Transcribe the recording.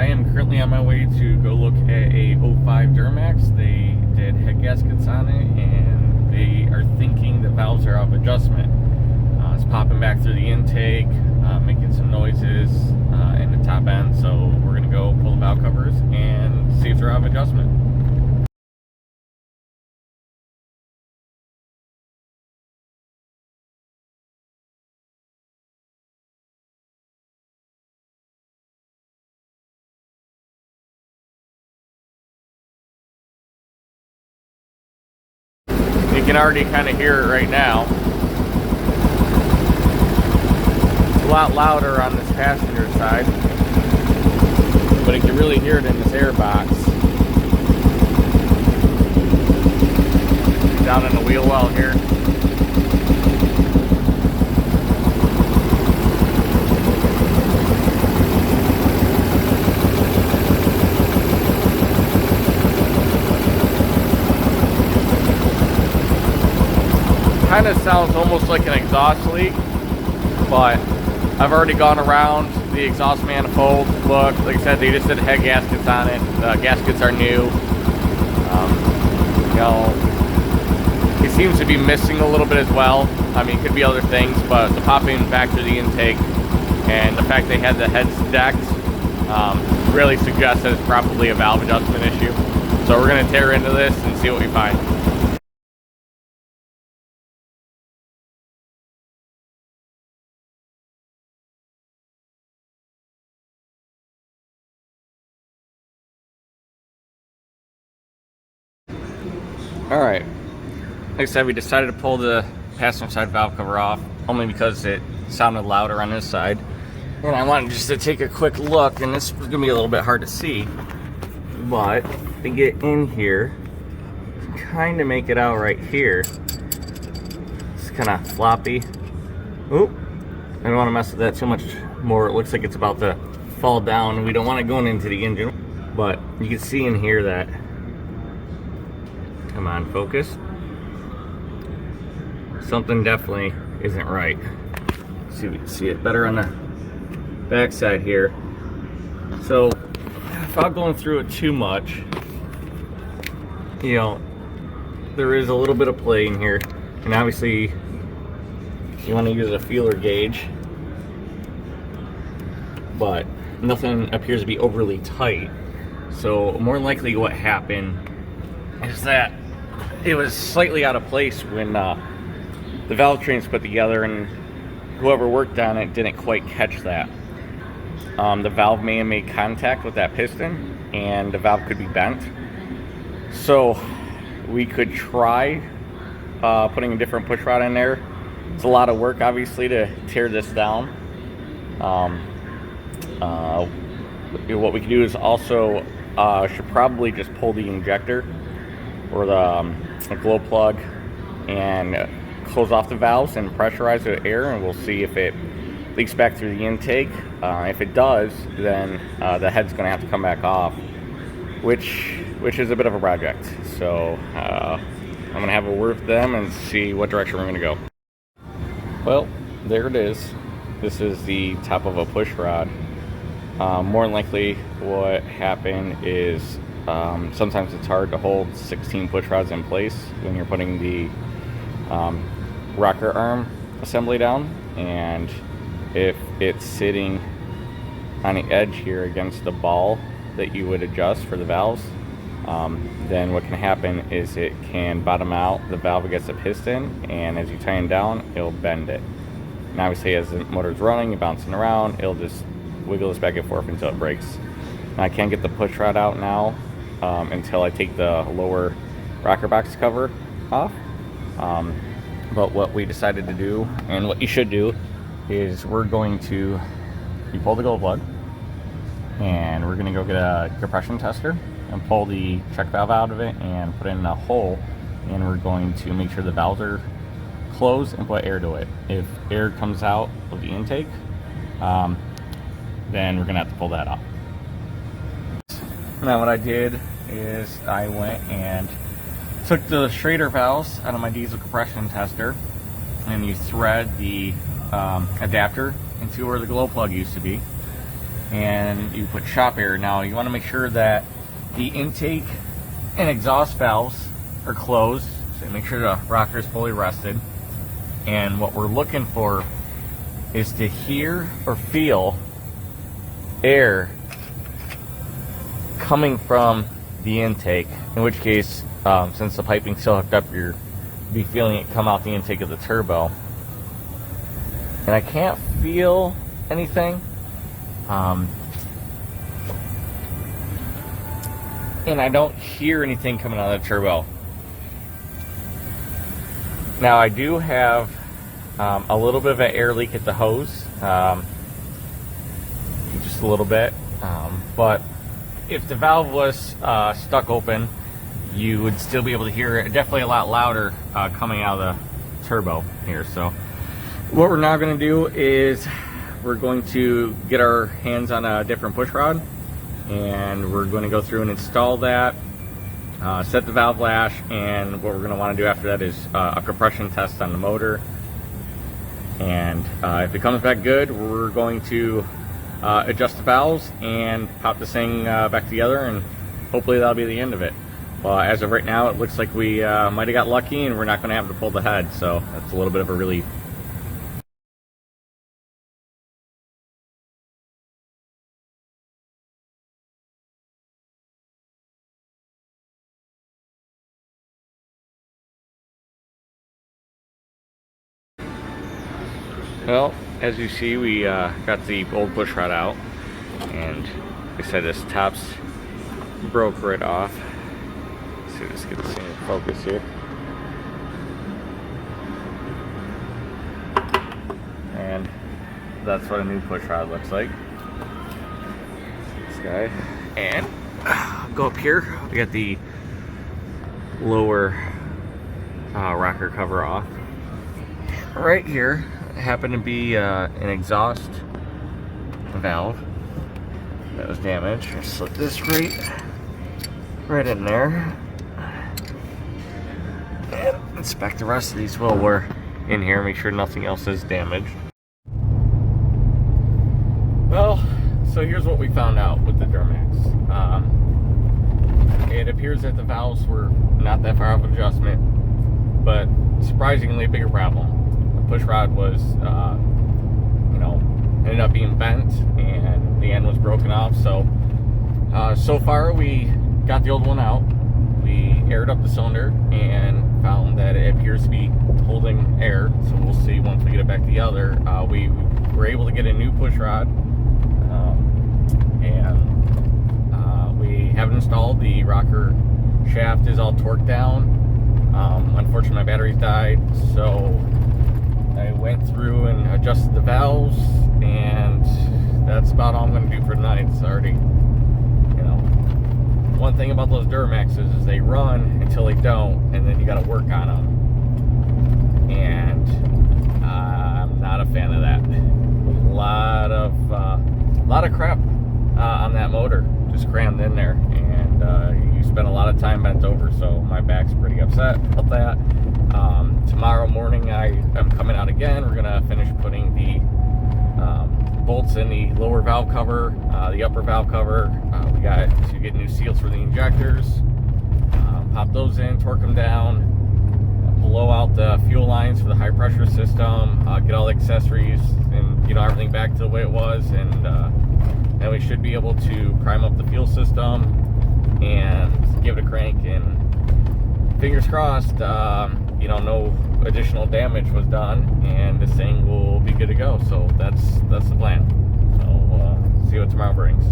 I am currently on my way to go look at a '05 Duramax. They did head gaskets on it, and they are thinking the valves are out of adjustment. It's popping back through the intake, making some noises in the top end. So we're gonna go pull the valve covers and see if they're out of adjustment. You can already kind of hear it right now. It's a lot louder on this passenger side, but you can really hear it in this air box. Down in the wheel well here. Kind of sounds almost like an exhaust leak, but I've already gone around the exhaust manifold. Look, like I said, they just did head gaskets on it. The gaskets are new. You know, it seems to be missing a little bit as well. I mean, it could be other things, but the popping back through the intake and the fact they had the heads decked really suggests that it's probably a valve adjustment issue. So we're going to tear into this and see what we find. Alright, like I said, we decided to pull the passenger side valve cover off, only because it sounded louder on this side. And I wanted just to take a quick look, and this is going to be a little bit hard to see, but to get in here, kind of make it out right here. It's kind of floppy. Oop, I don't want to mess with that too much more. It looks like it's about to fall down, and we don't want it going into the engine. But you can see in here that, come on, focus. Something definitely isn't right. Let's see if we can see it better on the back side here. So, without going through it too much, you know, there is a little bit of play in here, and obviously you want to use a feeler gauge, but nothing appears to be overly tight. So more than likely what happened is that it was slightly out of place when the valve train's put together, and whoever worked on it didn't quite catch that. The valve may have made contact with that piston, and the valve could be bent. So we could try putting a different push rod in there. It's a lot of work, obviously, to tear this down. What we could do is also should probably just pull the injector or the glow plug and close off the valves and pressurize it with air, and we'll see if it leaks back through the intake. If it does, then the head's going to have to come back off, which is a bit of a project. So I'm going to have a word with them and see what direction we're going to go. Well, there it is. This is the top of a push rod. More than likely what happened is sometimes it's hard to hold 16 push rods in place when you're putting the rocker arm assembly down, and if it's sitting on the edge here against the ball that you would adjust for the valves, then what can happen is it can bottom out, the valve gets a piston, and as you tighten down, it'll bend it. And obviously as the motor's running, you're bouncing around, it'll just wiggle this back and forth until it breaks. Now, I can't get the push rod out now until I take the lower rocker box cover off. But what we decided to do, and what you should do, is we're going to, you pull the glow plug, and we're going to go get a compression tester and pull the check valve out of it and put it in a hole, and we're going to make sure the valves are closed and put air to it. If air comes out of the intake, then we're going to have to pull that off. Now what I did is I went and took the Schrader valves out of my diesel compression tester, and you thread the adapter into where the glow plug used to be. and you put shop air. Now you want to make sure that the intake and exhaust valves are closed, so make sure the rocker is fully rested. And what we're looking for is to hear or feel air coming from the intake, in which case, since the piping's still hooked up, you'll be feeling it come out the intake of the turbo. And I can't feel anything. And I don't hear anything coming out of the turbo. Now I do have a little bit of an air leak at the hose, just a little bit, but if the valve was stuck open, you would still be able to hear it definitely a lot louder coming out of the turbo here. So what we're now going to do is we're going to get our hands on a different push rod, and we're going to go through and install that, set the valve lash, and what we're going to want to do after that is a compression test on the motor. And if it comes back good, we're going to adjust the valves and pop this thing back together, and hopefully that'll be the end of it. Well, as of right now, it looks like we might have got lucky and we're not going to have to pull the head, so that's a little bit of a relief. Well, as you see, we got the old push rod out, and like I said, this top's broke right off. Let's see, let's get this thing in focus here. And that's what a new push rod looks like. This guy. And go up here, we got the lower rocker cover off. Right here happened to be an exhaust valve that was damaged. Just slip this right in there, and inspect the rest of these while we're in here, make sure nothing else is damaged. Well, so here's what we found out with the Duramax. It appears that the valves were not that far of an adjustment, but surprisingly a bigger problem. Push rod was, ended up being bent, and the end was broken off. So, so far we got the old one out. We aired up the cylinder and found that it appears to be holding air. So we'll see once we get it back together. We were able to get a new push rod, and we have it installed. The rocker shaft is all torqued down. Unfortunately, my batteries died, so I went through and adjusted the valves, and that's about all I'm going to do for tonight. It's already, one thing about those Duramaxes is they run until they don't, and then you got to work on them. And I'm not a fan of that. A lot of crap on that motor just crammed in there, and you spend a lot of time bent over, so my back's pretty upset about that. Tomorrow morning I am coming out again. We're gonna finish putting the bolts in the lower valve cover, the upper valve cover. We got to get new seals for the injectors, pop those in, torque them down, blow out the fuel lines for the high pressure system, get all the accessories and everything back to the way it was, and then we should be able to prime up the fuel system and give it a crank, and fingers crossed, no additional damage was done, and this thing will be good to go. So that's the plan. So see what tomorrow brings.